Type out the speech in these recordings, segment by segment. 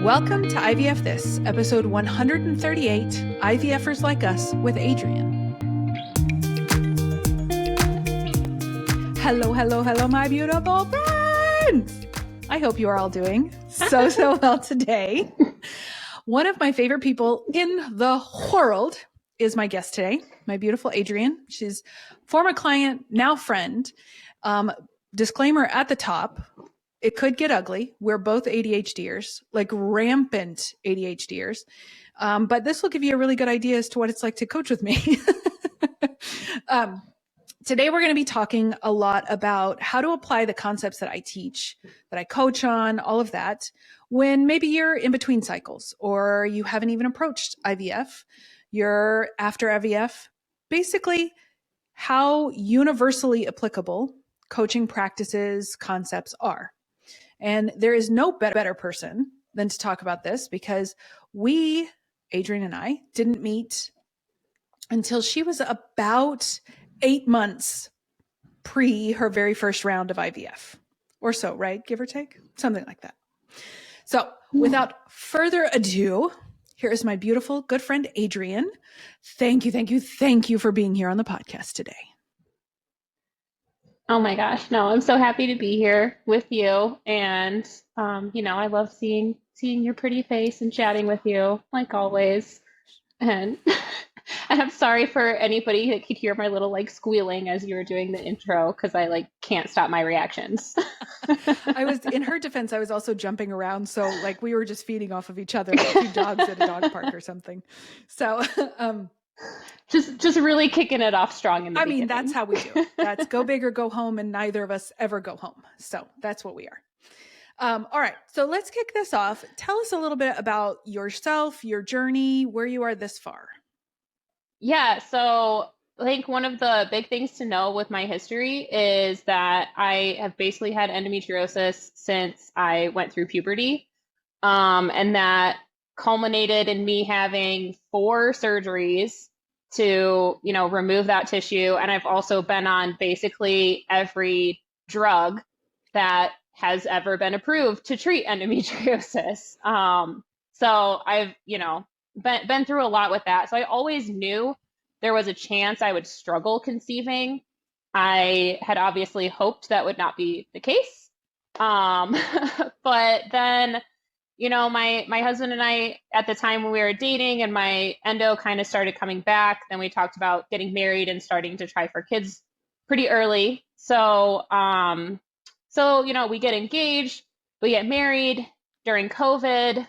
Welcome to IVF This, episode 138, IVFers Like Us with Adrian. Hello, my beautiful friends. I hope you are all doing so well today. One of my favorite people in the world is my guest today, my beautiful Adrian. She's former client, now friend. Disclaimer at the top. It could get ugly. We're both ADHDers, like rampant ADHDers. But this will give you a really good idea as to what it's like to coach with me. Today, we're going to be talking a lot about how to apply the concepts that I teach, that I coach on, all of that, when maybe you're in between cycles or you haven't even approached IVF, you're after IVF. Basically, how universally applicable coaching practices, concepts are. And there is no better person than to talk about this because we, Adrian and I, didn't meet until she was about 8 months pre her very first round of IVF or so, right? Give or take, something like that. So without further ado, here is my beautiful good friend, Adrian. Thank you for being here on the podcast today. Oh my gosh, no, I'm so happy to be here with you. And, I love seeing your pretty face and chatting with you like always. And I'm sorry for anybody that could hear my little like squealing as you were doing the intro because I like can't stop my reactions. I was, in her defense, I was also jumping around. So like we were just feeding off of each other like two dogs at a dog park or something. So, just really kicking it off strong in the beginning. That's how we do it. That's go big or go home, and neither of us ever go home. So that's what we are. All right. So let's kick this off. Tell us a little bit about yourself, your journey, where you are this far. Yeah. So I think one of the big things to know with my history is that I have basically had endometriosis since I went through puberty. And that culminated in me having 4 surgeries to, remove that tissue. And I've also been on basically every drug that has ever been approved to treat endometriosis. So I've, been through a lot with that. So I always knew there was a chance I would struggle conceiving. I had obviously hoped that would not be the case. But then my husband and I, at the time when we were dating and my endo kind of started coming back, then we talked about getting married and starting to try for kids pretty early. So, we get engaged, we get married during COVID.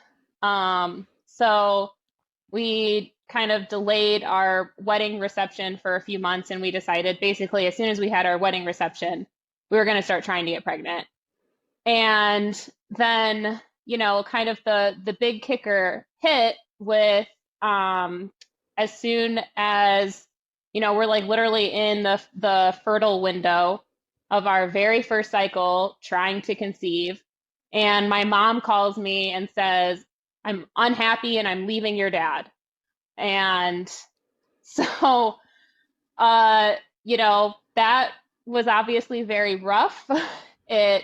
So we kind of delayed our wedding reception for a few months, and we decided basically as soon as we had our wedding reception, we were going to start trying to get pregnant. And then kind of the big kicker hit with as soon as we're like literally in the fertile window of our very first cycle trying to conceive, and my mom calls me and says, "I'm unhappy and I'm leaving your dad." And so that was obviously very rough. It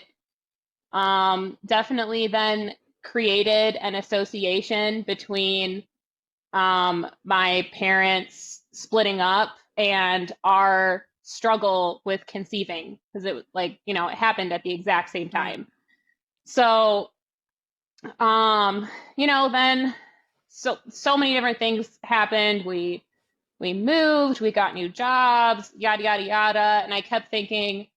definitely then created an association between my parents splitting up and our struggle with conceiving, because it was like, it happened at the exact same time. So, then so many different things happened. We moved, we got new jobs, yada, yada, yada. And I kept thinking,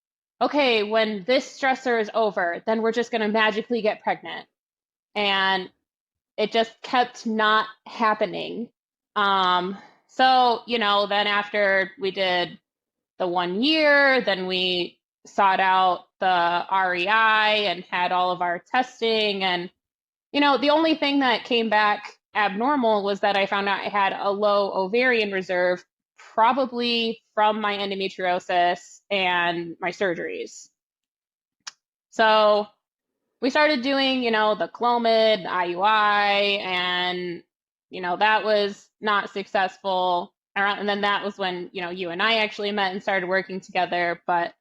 okay, when this stressor is over, then we're just going to magically get pregnant. And it just kept not happening. Then after we did the 1 year, then we sought out the REI and had all of our testing. And, the only thing that came back abnormal was that I found out I had a low ovarian reserve, probably from my endometriosis and my surgeries. So we started doing, the Clomid, the IUI, and, that was not successful. And then that was when, you and I actually met and started working together. But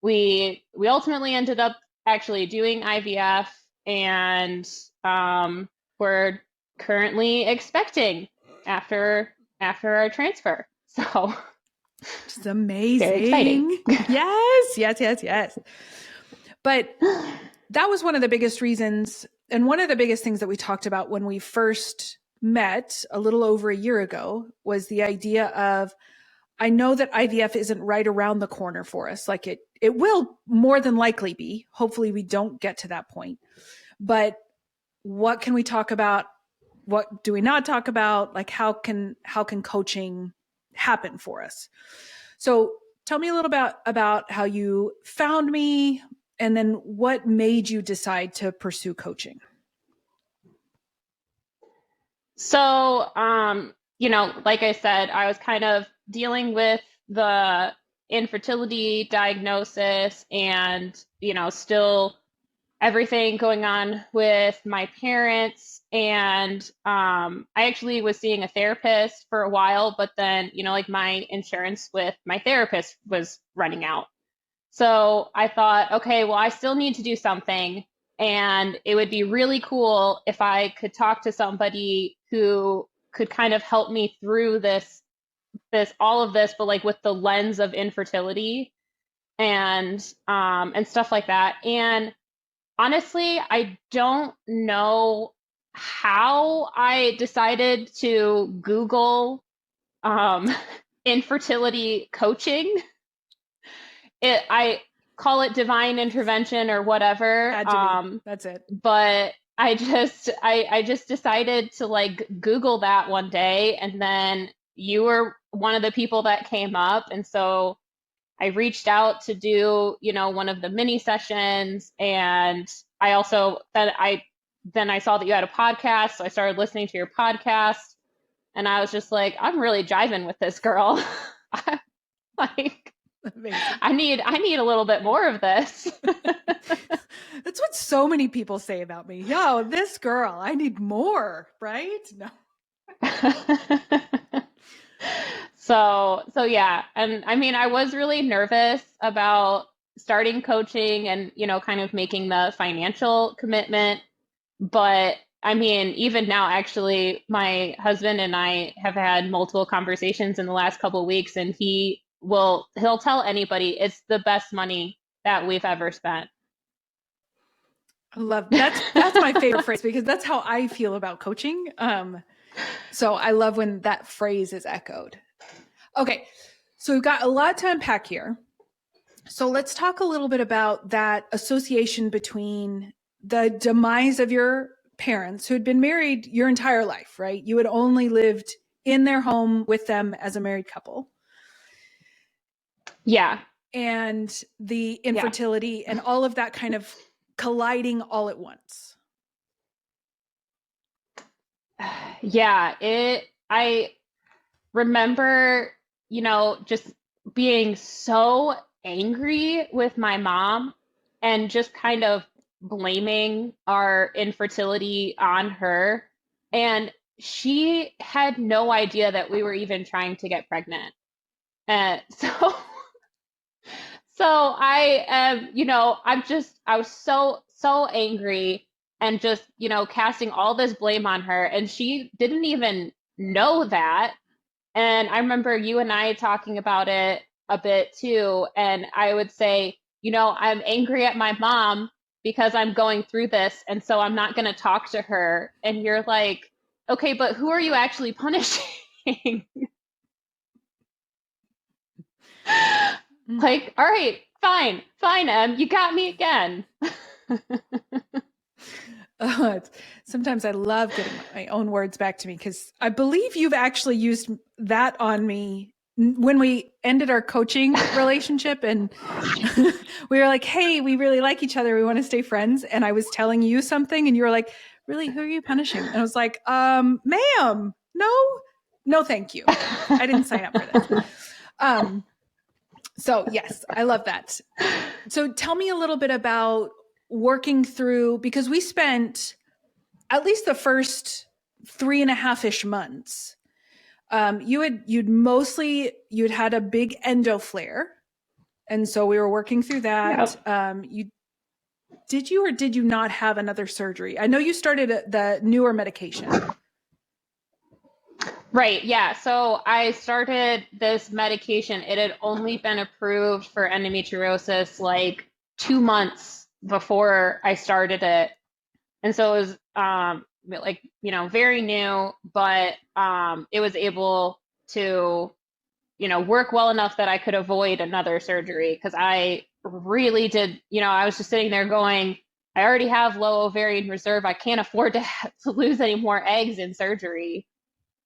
we ultimately ended up actually doing IVF, and we're currently expecting after our transfer. So it's amazing. very exciting. Yes. But that was one of the biggest reasons, and one of the biggest things that we talked about when we first met a little over a year ago was the idea of, I know that IVF isn't right around the corner for us. Like it will more than likely be. Hopefully we don't get to that point. But what can we talk about? What do we not talk about? Like how can coaching happen for us? So tell me a little bit about how you found me, and then what made you decide to pursue coaching? So, like I said, I was kind of dealing with the infertility diagnosis and, still everything going on with my parents. And I actually was seeing a therapist for a while, but then, like my insurance with my therapist was running out. So I thought, okay, well, I still need to do something. And it would be really cool if I could talk to somebody who could kind of help me through all of this, but like with the lens of infertility and stuff like that. And honestly, I don't know how I decided to Google infertility coaching. I call it divine intervention or whatever. Had to be. That's it. But I just decided to like Google that one day, and then you were one of the people that came up, and so I reached out to do, one of the mini sessions, and I also then I saw that you had a podcast, so I started listening to your podcast, and I was just like, I'm really jiving with this girl. Like, amazing. I need a little bit more of this. That's what so many people say about me. Yo, this girl, I need more, right? No. So yeah. And I mean, I was really nervous about starting coaching and, kind of making the financial commitment. But I mean, even now, actually, my husband and I have had multiple conversations in the last couple of weeks, and he'll tell anybody it's the best money that we've ever spent. I love that's my favorite phrase, because that's how I feel about coaching. So I love when that phrase is echoed. Okay, so we've got a lot to unpack here. So let's talk a little bit about that association between the demise of your parents, who had been married your entire life, right? You had only lived in their home with them as a married couple. Yeah. And the infertility and all of that kind of colliding all at once. Yeah, I remember, just being so angry with my mom and just kind of blaming our infertility on her. And she had no idea that we were even trying to get pregnant. And so I am, I was so angry and just, casting all this blame on her. And she didn't even know that. And I remember you and I talking about it a bit too. And I would say, I'm angry at my mom because I'm going through this. And so I'm not going to talk to her. And you're like, okay, but who are you actually punishing? Like, all right, fine, Em, you got me again. Sometimes I love getting my own words back to me, because I believe you've actually used that on me when we ended our coaching relationship, and we were like, hey, we really like each other, we want to stay friends. And I was telling you something and you were like, really, who are you punishing? And I was like, ma'am, no, thank you. I didn't sign up for this. So yes, I love that. So tell me a little bit about working through, because we spent at least the first 3.5-ish months. You'd had a big endo flare. And so we were working through that. Yep. Did you or did you not have another surgery? I know you started the newer medication. Right. Yeah. So I started this medication. It had only been approved for endometriosis like 2 months before I started it. And so it was like, very new, but it was able to, work well enough that I could avoid another surgery because I really did, I was just sitting there going, I already have low ovarian reserve. I can't afford to lose any more eggs in surgery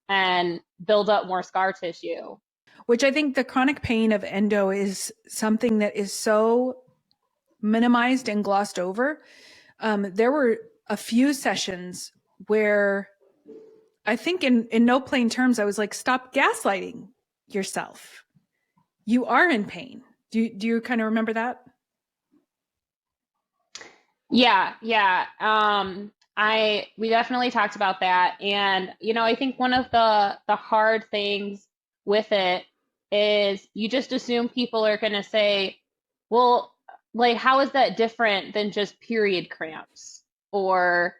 and build up more scar tissue. Which I think the chronic pain of endo is something that is so minimized and glossed over. There were a few sessions where I think in no plain terms, I was like, stop gaslighting yourself. You are in pain. Do you kind of remember that? Yeah, yeah. We definitely talked about that. And, I think one of the hard things with it is you just assume people are going to say, well, like, how is that different than just period cramps? Or,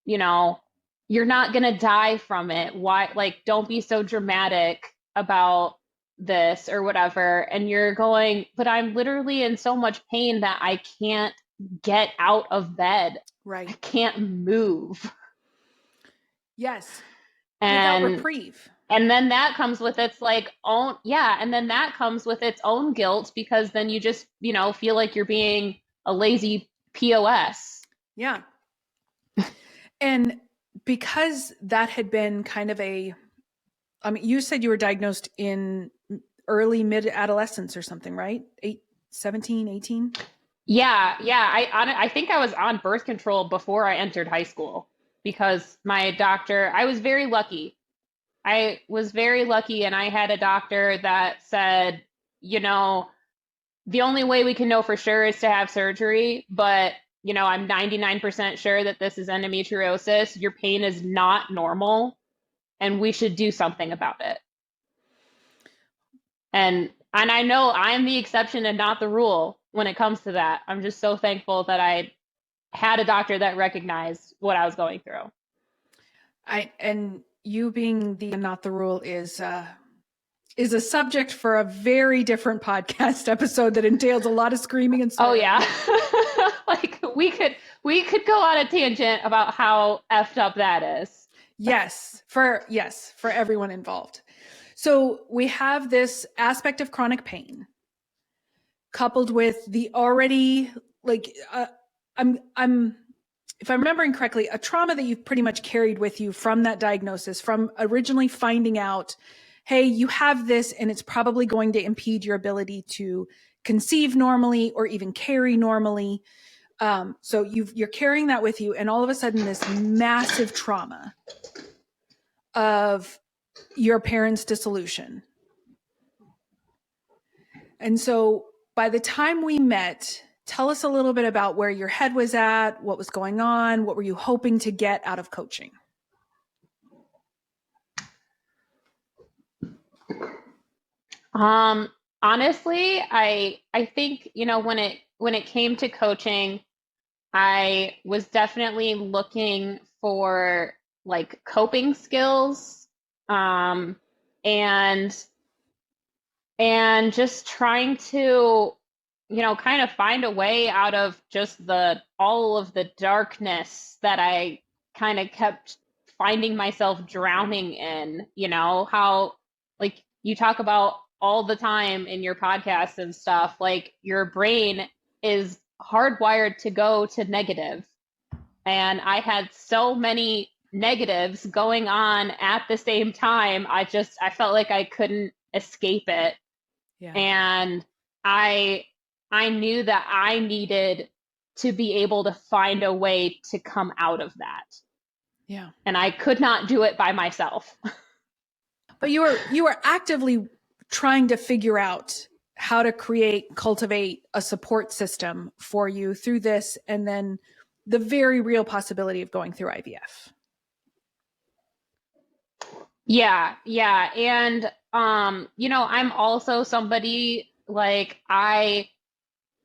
you know, you're not going to die from it. Why, like, don't be so dramatic about this or whatever. And you're going, but I'm literally in so much pain that I can't get out of bed. Right. I can't move. Yes. Without And reprieve. and then that comes with its like own, yeah, and then that comes with its own guilt because then you just, feel like you're being a lazy POS. Yeah. And because that had been kind of you said you were diagnosed in early mid adolescence or something, right? 17, 18? Yeah, yeah. I think I was on birth control before I entered high school because my doctor, I was very lucky. I was very lucky, and I had a doctor that said, the only way we can know for sure is to have surgery, but, I'm 99% sure that this is endometriosis. Your pain is not normal, and we should do something about it. And I know I'm the exception and not the rule when it comes to that. I'm just so thankful that I had a doctor that recognized what I was going through. And you being the not the rule is a subject for a very different podcast episode that entails a lot of screaming and swearing. Oh yeah. Like we could go on a tangent about how effed up that is. Yes, for everyone involved. So we have this aspect of chronic pain coupled with the already I'm if I'm remembering correctly, a trauma that you've pretty much carried with you from that diagnosis, from originally finding out, hey, you have this and it's probably going to impede your ability to conceive normally or even carry normally. So you're carrying that with you, and all of a sudden this massive trauma of your parents' dissolution. And so by the time we met, tell us a little bit about where your head was at, what was going on, what were you hoping to get out of coaching? Honestly, I think, when it came to coaching, I was definitely looking for like coping skills, and just trying to, kind of find a way out of just all of the darkness that I kind of kept finding myself drowning in, how like you talk about all the time in your podcast and stuff, like your brain is hardwired to go to negative. And I had so many negatives going on at the same time. I felt like I couldn't escape it. Yeah. And I knew that I needed to be able to find a way to come out of that. Yeah. And I could not do it by myself. But you were actively trying to figure out how to cultivate a support system for you through this, and then the very real possibility of going through IVF. Yeah, yeah. And I'm also somebody like I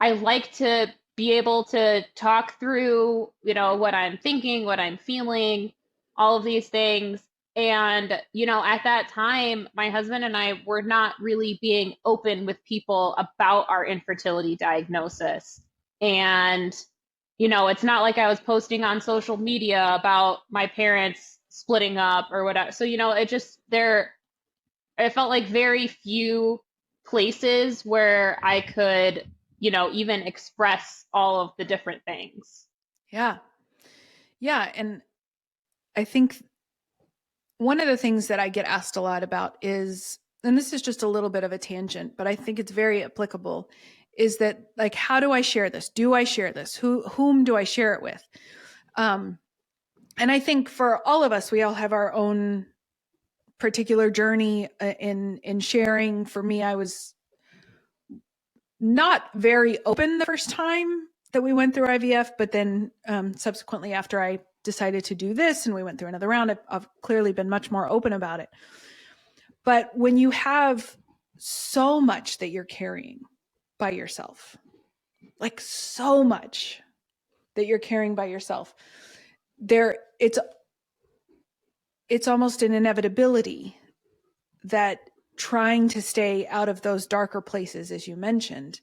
like to be able to talk through, what I'm thinking, what I'm feeling, all of these things. And, at that time, my husband and I were not really being open with people about our infertility diagnosis. And, it's not like I was posting on social media about my parents splitting up or whatever. So, it felt like very few places where I could, even express all of the different things. Yeah. Yeah. And I think one of the things that I get asked a lot about is, and this is just a little bit of a tangent, but I think it's very applicable, is that like, how do I share this? Do I share this? Whom do I share it with? And I think for all of us, we all have our own particular journey in sharing. For me, I was not very open the first time that we went through IVF, but then subsequently after I decided to do this and we went through another round, I've clearly been much more open about it. But when you have so much that you're carrying by yourself, like so much that you're carrying by yourself, it's almost an inevitability that trying to stay out of those darker places, as you mentioned,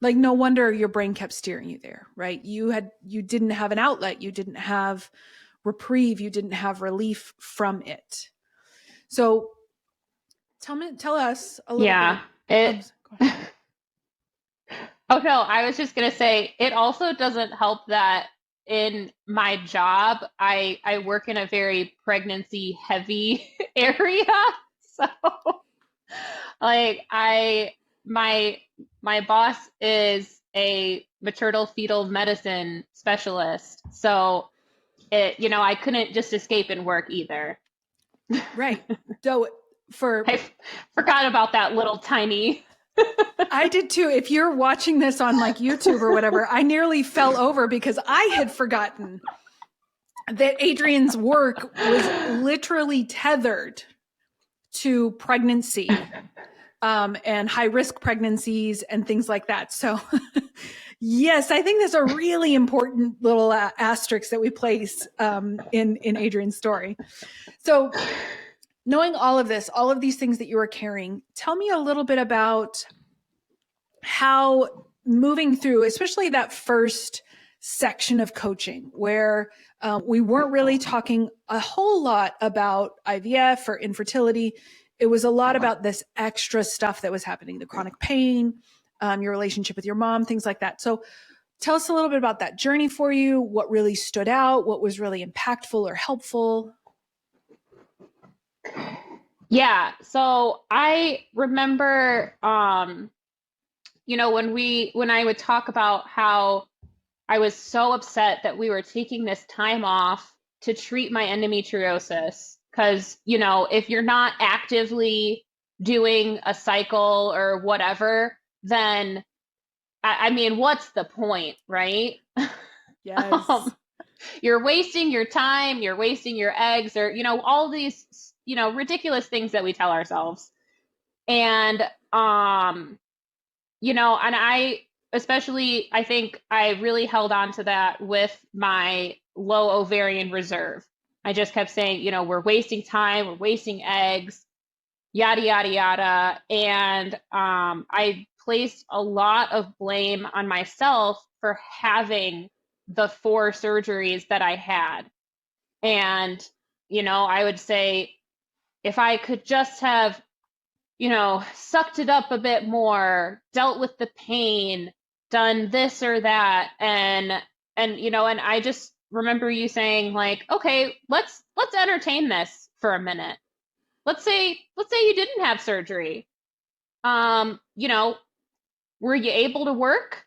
like no wonder your brain kept steering you there, right? You didn't have an outlet, you didn't have reprieve, you didn't have relief from it. So tell us a little bit. Oh no, I was just gonna say it also doesn't help that in my job, I work in a very pregnancy heavy area. So like my boss is a maternal fetal medicine specialist. So I couldn't just escape and work either. Right. So I forgot about that little tiny. I did too. If you're watching this on like YouTube or whatever, I nearly fell over because I had forgotten that Adrian's work was literally tethered to pregnancy and high risk pregnancies and things like that. So yes, I think there's a really important little asterisk that we place in Adrian's story. So knowing all of this, all of these things that you were carrying, tell me a little bit about how moving through, especially that first section of coaching where we weren't really talking a whole lot about IVF or infertility. It was a lot about this extra stuff that was happening, the chronic pain, your relationship with your mom, things like that. So tell us a little bit about that journey for you, what really stood out, what was really impactful or helpful. Yeah, so I remember, when I would talk about how I was so upset that we were taking this time off to treat my endometriosis, because, if you're not actively doing a cycle or whatever, then, I mean, what's the point, right? Yes. You're wasting your time, you're wasting your eggs, or, all these, ridiculous things that we tell ourselves. And, and I think I really held on to that with my low ovarian reserve. I just kept saying, we're wasting time, we're wasting eggs, yada, yada, yada. And I placed a lot of blame on myself for having the 4 surgeries that I had. And, I would say if I could just have, sucked it up a bit more, dealt with the pain, done this or that. And I just remember you saying like, okay, let's entertain this for a minute. Let's say you didn't have surgery. Were you able to work?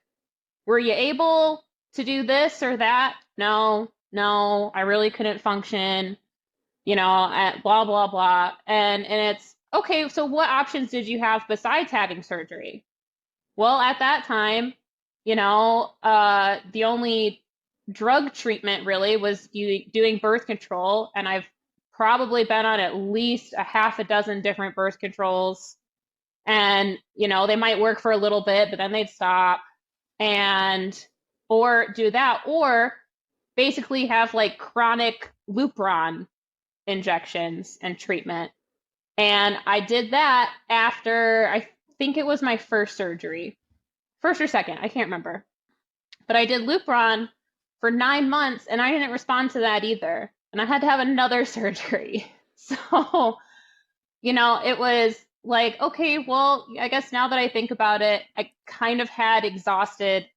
Were you able to do this or that? No, I really couldn't function, at blah, blah, blah. And it's okay. So what options did you have besides having surgery? Well, at that time, the only drug treatment really was you doing birth control. And I've probably been on at least a half a dozen different birth controls. And, they might work for a little bit, but then they'd stop. And, or do that, or basically have like chronic Lupron injections and treatment. And I did that after, I think it was my first surgery, first or second, I can't remember. But I did Lupron for 9 months and I didn't respond to that either. And I had to have another surgery. So, it was like, okay, well, I guess now that I think about it, I kind of had exhausted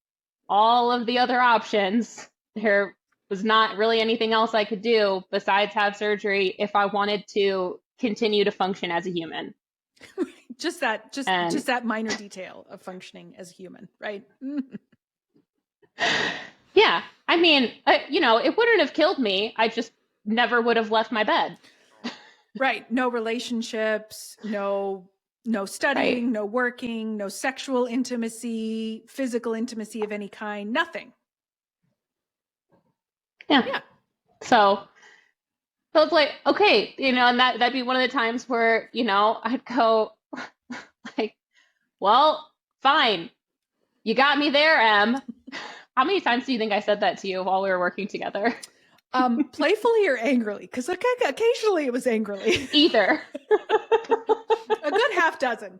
all of the other options. There was not really anything else I could do besides have surgery if I wanted to continue to function as a human. just that minor detail of functioning as a human, right? Yeah. I mean, it wouldn't have killed me. I just never would have left my bed. Right. No relationships, no studying, right. No working, no sexual intimacy, physical intimacy of any kind, nothing. Yeah. So it's like, okay, and that'd be one of the times where, I'd go like, well, fine. You got me there, Em. How many times do you think I said that to you while we were working together? Playfully or angrily? Because occasionally it was angrily. Either. A good half dozen.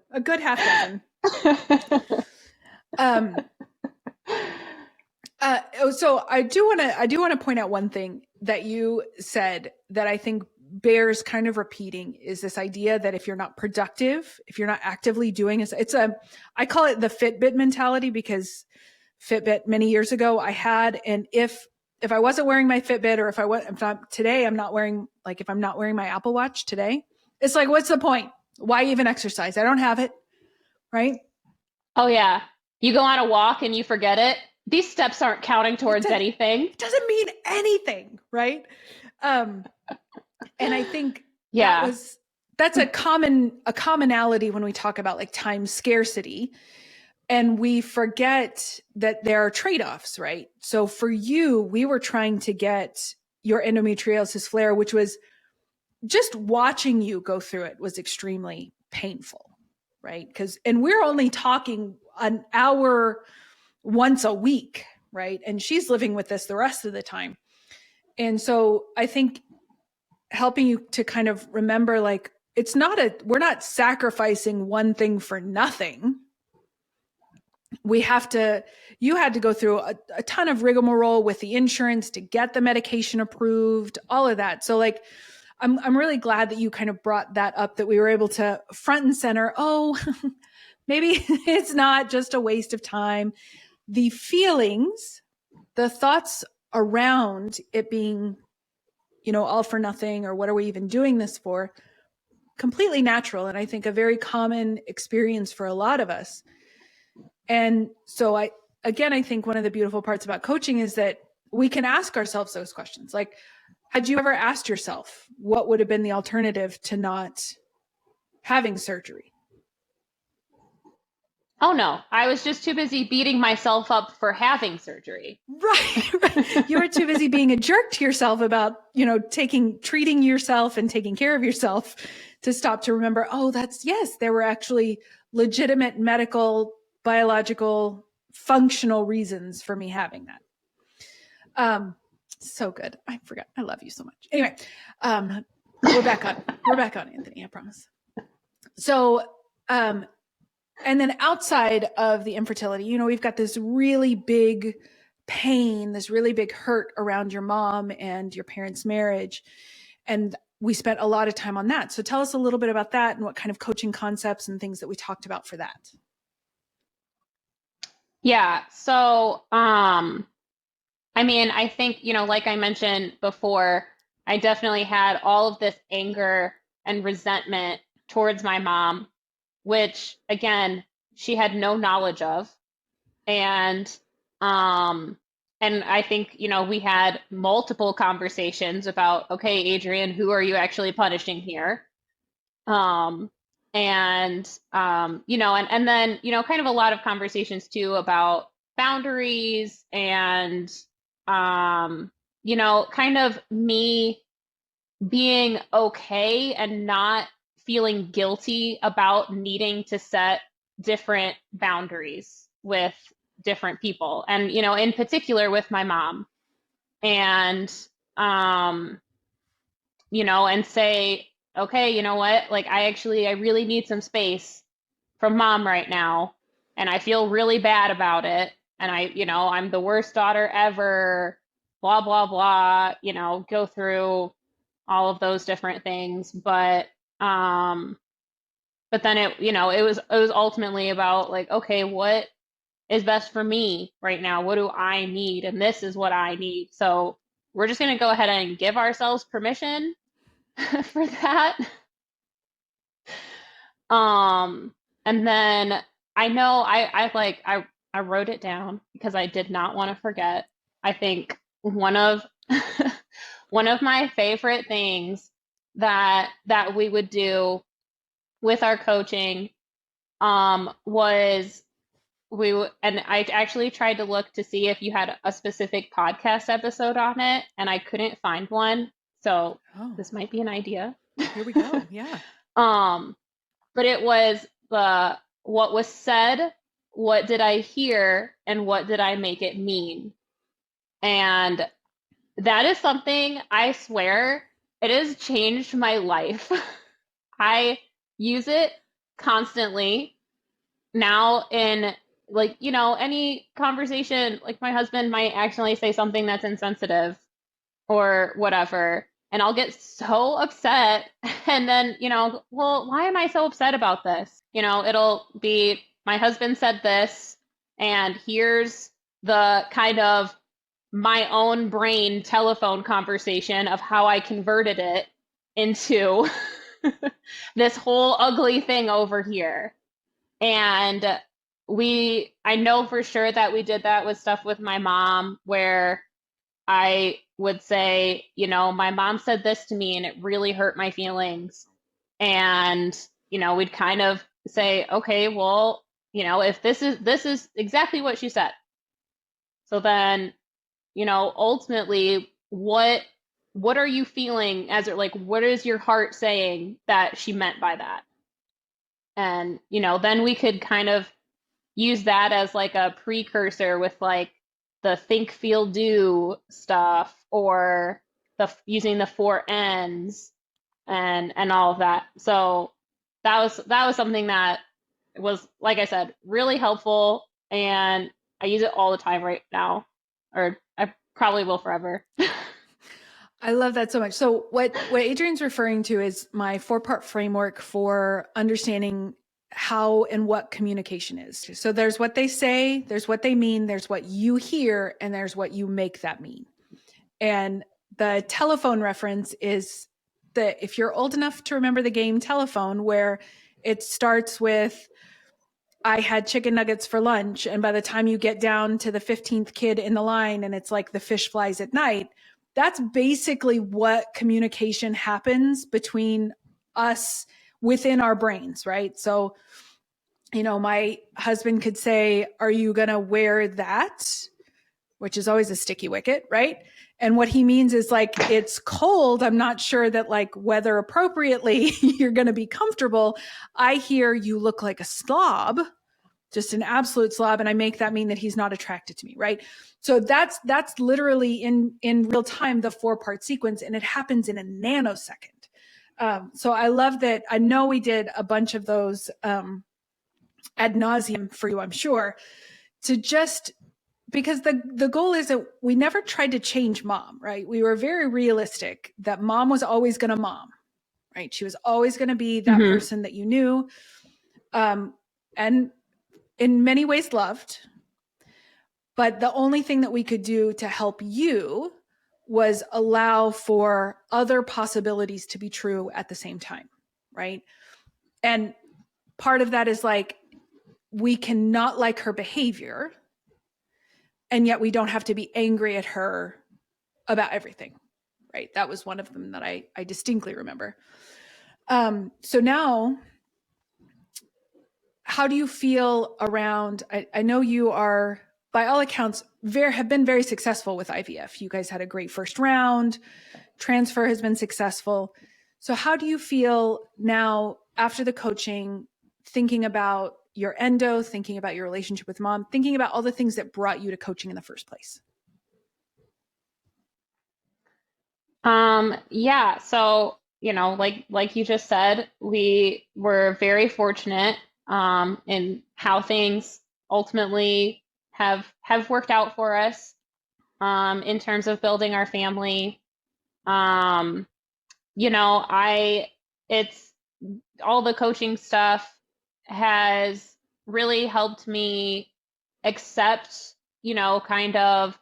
So I do want to point out one thing that you said that I think bears kind of repeating, is this idea that if you're not productive, if you're not actively doing I call it the Fitbit mentality, because Fitbit many years ago I had, and if I wasn't wearing my Fitbit, or if I'm not wearing my Apple Watch today, it's like, what's the point? Why even exercise? I don't have it. Right? Oh yeah. You go on a walk and you forget it. These steps aren't counting towards anything. It doesn't mean anything. Right. And I think that's a commonality when we talk about like time scarcity, and we forget that there are trade-offs, right? So for you, we were trying to get your endometriosis flare, which was just watching you go through it was extremely painful, right? And we're only talking an hour once a week, right? And she's living with this the rest of the time. And so I think helping you to kind of remember, like, we're not sacrificing one thing for nothing. You had to go through a ton of rigmarole with the insurance to get the medication approved, all of that. So like, I'm really glad that you kind of brought that up, that we were able to front and center, oh, maybe it's not just a waste of time. The feelings, the thoughts around it being, all for nothing, or what are we even doing this for? Completely natural. And I think a very common experience for a lot of us. And so I think one of the beautiful parts about coaching is that we can ask ourselves those questions. Like, had you ever asked yourself what would have been the alternative to not having surgery? Oh no, I was just too busy beating myself up for having surgery. Right. You were too busy being a jerk to yourself about, treating yourself and taking care of yourself, to stop to remember, there were actually legitimate medical, biological, functional reasons for me having that. So good. I forgot. I love you so much. Anyway, we're back on, Anthony, I promise. So, and then outside of the infertility, we've got this really big pain, this really big hurt around your mom and your parents' marriage. And we spent a lot of time on that. So tell us a little bit about that and what kind of coaching concepts and things that we talked about for that. Yeah. So, I think, like I mentioned before, I definitely had all of this anger and resentment towards my mom, which again, she had no knowledge of. And I think, we had multiple conversations about, okay, Adrian, who are you actually punishing here? And then, kind of a lot of conversations too about boundaries and, kind of me being okay and not feeling guilty about needing to set different boundaries with different people, and, in particular with my mom, and, and say, okay, you know what? Like, I really need some space from mom right now, and I feel really bad about it. And I'm the worst daughter ever, blah, blah, blah, go through all of those different things. But then it was ultimately about, like, okay, what is best for me right now? What do I need? And this is what I need. So we're just going to go ahead and give ourselves permission for that. And then I know I wrote it down because I did not want to forget. I think one of one of my favorite things that we would do with our coaching was and I actually tried to look to see if you had a specific podcast episode on it, and I couldn't find one. So this might be an idea. Here we go. Yeah. But it was what was said, what did I hear, and what did I make it mean? And that is something, I swear, it has changed my life. I use it constantly now in, like, any conversation. Like, my husband might accidentally say something that's insensitive or whatever, and I'll get so upset. And then, well, why am I so upset about this? It'll be, my husband said this, and here's the kind of my own brain telephone conversation of how I converted it into this whole ugly thing over here. And I know for sure that we did that with stuff with my mom, where I would say, my mom said this to me and it really hurt my feelings. And, we'd kind of say, okay, well, if this is exactly what she said. So then, ultimately, what are you feeling as it, like, what is your heart saying that she meant by that? And, then we could kind of use that as like a precursor with, like, the think, feel, do stuff, or using the 4 N's and all of that. So that was something that was, like I said, really helpful, and I use it all the time right now, or I probably will forever. I love that so much. So what Adrian's referring to is my 4-part framework for understanding how and what communication is. So there's what they say, there's what they mean, there's what you hear, and there's what you make that mean. And the telephone reference is that if you're old enough to remember the game telephone, where it starts with, I had chicken nuggets for lunch, and by the time you get down to the 15th kid in the line and it's like the fish flies at night, that's basically what communication happens between us within our brains, right? So, my husband could say, are you going to wear that? Which is always a sticky wicket, right? And what he means is, like, it's cold. I'm not sure that, like, whether appropriately you're going to be comfortable. I hear you look like a slob, just an absolute slob. And I make that mean that he's not attracted to me, right? So that's literally in real time, the 4-part sequence, and it happens in a nanosecond. So I love that. I know we did a bunch of those ad nauseum for you, I'm sure, to just, because the goal is that we never tried to change mom, right? We were very realistic that mom was always going to mom, right? She was always going to be that person that you knew, and in many ways loved. But the only thing that we could do to help you was allow for other possibilities to be true at the same time, right? And part of that is, like, we cannot like her behavior, and yet we don't have to be angry at her about everything, right? That was one of them that I distinctly remember. So now, how do you feel around, I know you are, by all accounts, have been very successful with IVF. You guys had a great first round. Transfer has been successful. So how do you feel now after the coaching, thinking about your endo, thinking about your relationship with mom, thinking about all the things that brought you to coaching in the first place? Yeah. So, like you just said, we were very fortunate, in how things ultimately have worked out for us, in terms of building our family. Um, it's all the coaching stuff has really helped me accept, kind of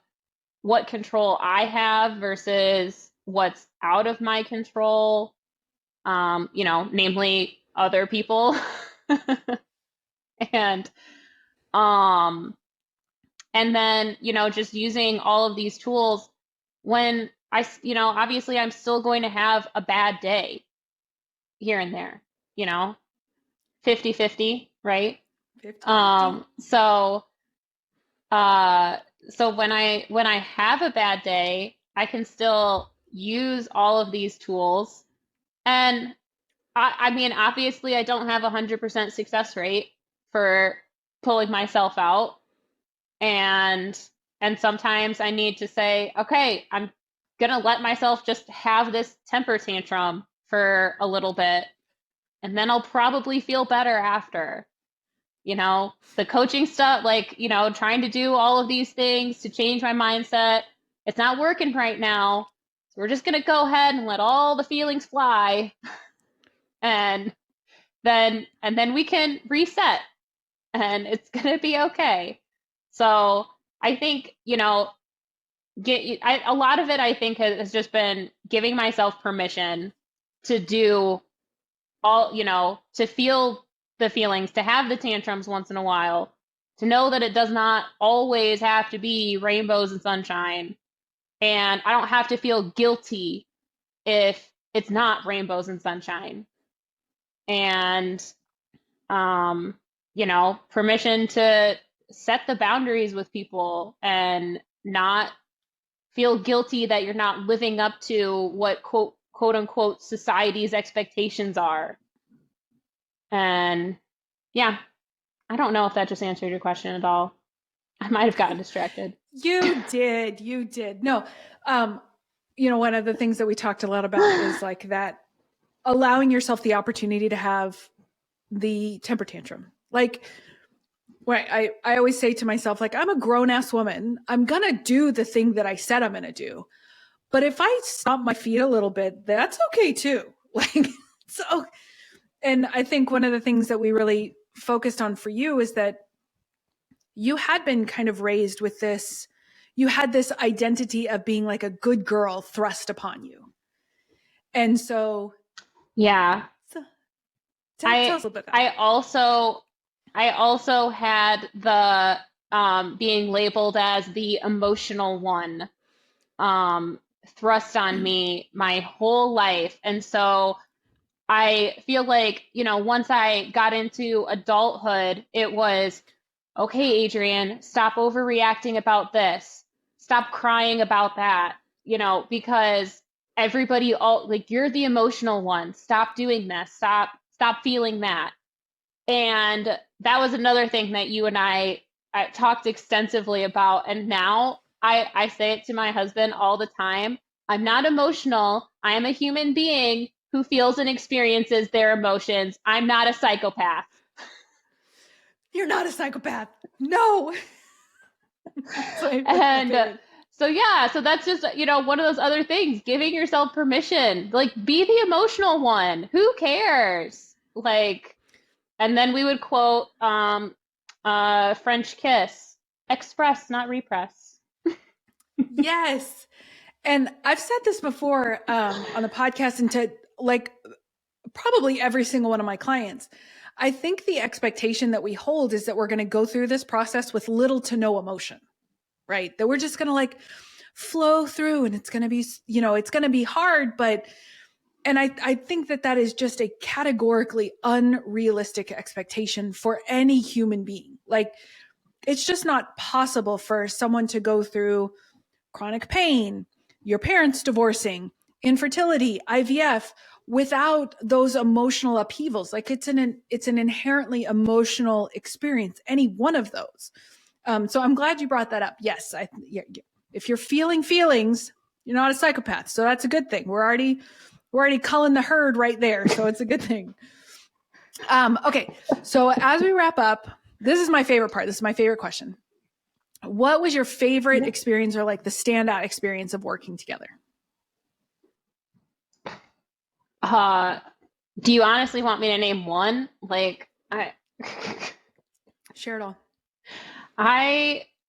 what control I have versus what's out of my control, namely other people. And um and then, just using all of these tools when obviously I'm still going to have a bad day here and there, you know, 50-50, right? 50-50. So uh so when I have a bad day, I can still use all of these tools. And I mean, obviously I don't have 100% success rate for pulling myself out. And sometimes I need to say, okay, I'm gonna let myself just have this temper tantrum for a little bit, and then I'll probably feel better after. The coaching stuff, like, trying to do all of these things to change my mindset, it's not working right now. So we're just gonna go ahead and let all the feelings fly, and then we can reset, and it's gonna be okay. So I think, a lot of it, I think, has just been giving myself permission to do all, to feel the feelings, to have the tantrums once in a while, to know that it does not always have to be rainbows and sunshine. And I don't have to feel guilty if it's not rainbows and sunshine. And, permission to set the boundaries with people and not feel guilty that you're not living up to what quote unquote society's expectations are. And yeah, I don't know if that just answered your question at all. I might have gotten distracted. You did. No, one of the things that we talked a lot about is like that, allowing yourself the opportunity to have the temper tantrum. Like, I always say to myself, like, I'm a grown ass woman. I'm going to do the thing that I said I'm going to do. But if I stomp my feet a little bit, that's okay too. Like, so, and I think one of the things that we really focused on for you is that you had been kind of raised with this, you had this identity of being like a good girl thrust upon you. And so, yeah, tell us a little bit about I also had the being labeled as the emotional one thrust on me my whole life. And so I feel like, once I got into adulthood, it was, okay, Adrian, stop overreacting about this. Stop crying about that, because everybody all like, you're the emotional one. Stop doing this. Stop feeling that. And that was another thing that you and I talked extensively about. And now I say it to my husband all the time. I'm not emotional. I am a human being who feels and experiences their emotions. I'm not a psychopath. You're not a psychopath. No. And so that's just, one of those other things, giving yourself permission, like, be the emotional one. Who cares? Like, and then we would quote French kiss, express, not repress. Yes. And I've said this before on the podcast, and to like probably every single one of my clients. I think the expectation that we hold is that we're going to go through this process with little to no emotion, right? That we're just going to like flow through, and it's going to be, it's going to be hard, and I think that is just a categorically unrealistic expectation for any human being. Like, it's just not possible for someone to go through chronic pain, your parents divorcing, infertility, IVF, without those emotional upheavals. Like it's an inherently emotional experience, any one of those. So I'm glad you brought that up. Yes, if you're feeling feelings, you're not a psychopath. So that's a good thing. We're already culling the herd right there. So it's a good thing. Okay. So as we wrap up, this is my favorite part. This is my favorite question. What was your favorite experience, or like the standout experience of working together? Do you honestly want me to name one? Share it all.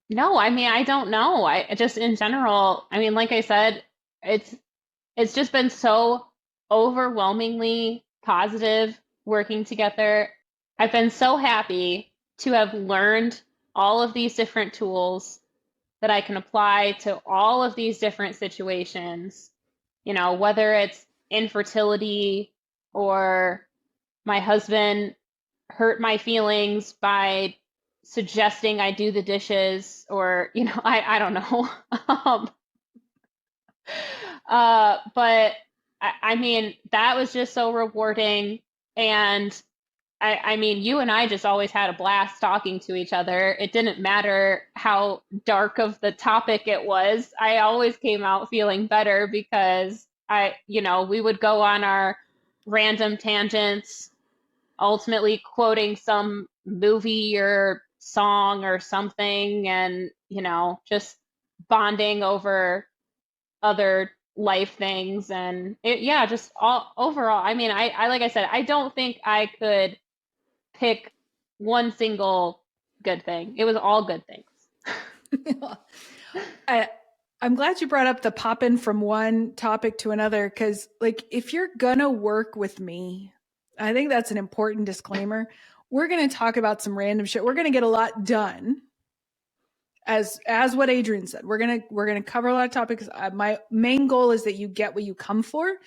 No, I mean, I don't know. I just in general, I mean, like I said, it's just been so overwhelmingly positive working together. I've been so happy to have learned all of these different tools that I can apply to all of these different situations, whether it's infertility or my husband hurt my feelings by suggesting I do the dishes, or, I don't know. But I mean, that was just so rewarding. And I mean, you and I just always had a blast talking to each other. It didn't matter how dark of the topic it was. I always came out feeling better because we would go on our random tangents, ultimately quoting some movie or song or something, and, just bonding over other life things. And just all overall, I mean, I like I said, I don't think I could pick one single good thing. It was all good things. I'm glad you brought up the pop in from one topic to another, because like if you're gonna work with me, I think that's an important disclaimer. We're gonna talk about some random shit. We're gonna get a lot done. As what Adrian said, we're gonna cover a lot of topics. My main goal is that you get what you come for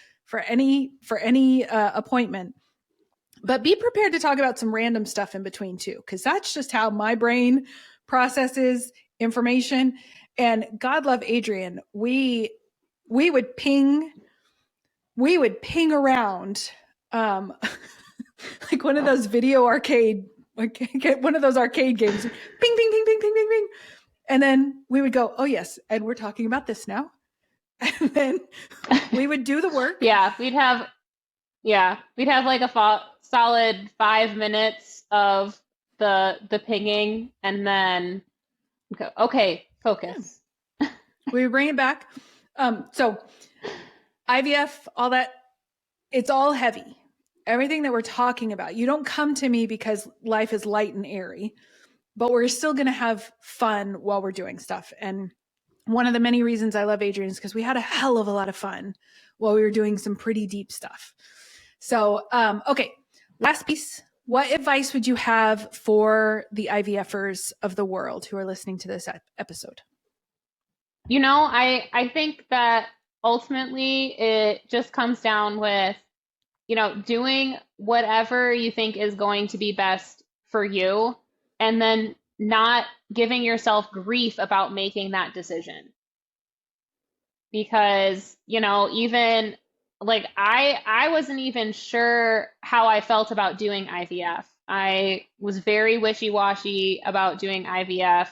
any appointment. But be prepared to talk about some random stuff in between too, because that's just how my brain processes information. And God love Adrian, we would ping around like one of those video arcade, like one of those arcade games, ping, ping, ping, ping, ping, ping, ping. And then we would go, oh yes, and we're talking about this now. And then we would do the work. We'd have like a solid 5 minutes of the pinging, and then go, okay, focus. Yeah. We bring it back. So IVF, all that, it's all heavy. Everything that we're talking about, you don't come to me because life is light and airy, but we're still going to have fun while we're doing stuff. And one of the many reasons I love Adrian is because we had a hell of a lot of fun while we were doing some pretty deep stuff. So, okay, last piece. What advice would you have for the IVFers of the world who are listening to this episode? I think that ultimately it just comes down with, doing whatever you think is going to be best for you, and then not giving yourself grief about making that decision. Because, even like I wasn't even sure how I felt about doing IVF. I was very wishy-washy about doing IVF,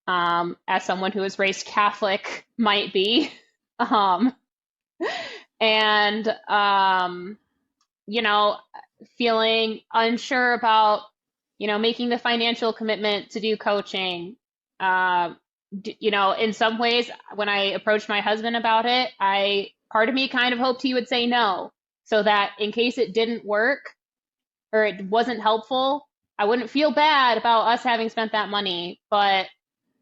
as someone who was raised Catholic might be. And feeling unsure about, making the financial commitment to do coaching. In some ways, when I approached my husband about it, part of me kind of hoped he would say no, so that in case it didn't work or it wasn't helpful, I wouldn't feel bad about us having spent that money. But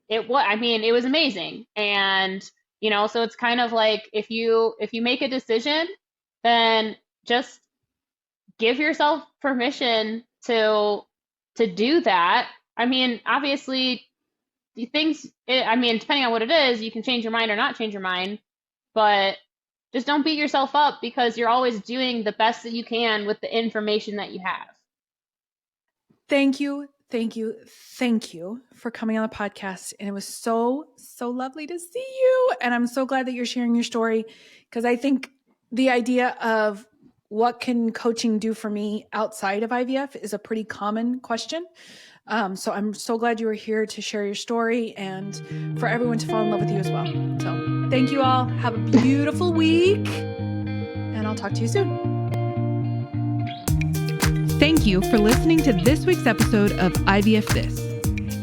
it was amazing. And, so it's kind of like, if you make a decision, then just give yourself permission to do that. I mean, obviously depending on what it is, you can change your mind or not change your mind, but just don't beat yourself up, because you're always doing the best that you can with the information that you have. Thank you for coming on the podcast. And it was so, so lovely to see you. And I'm so glad that you're sharing your story, because I think the idea of what can coaching do for me outside of IVF is a pretty common question. So I'm so glad you were here to share your story and for everyone to fall in love with you as well. So thank you all. Have a beautiful week, and I'll talk to you soon. Thank you for listening to this week's episode of IVF This.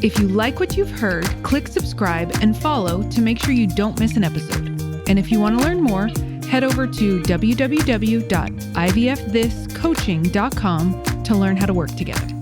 If you like what you've heard, click subscribe and follow to make sure you don't miss an episode. And if you want to learn more, head over to www.ivfthiscoaching.com to learn how to work together.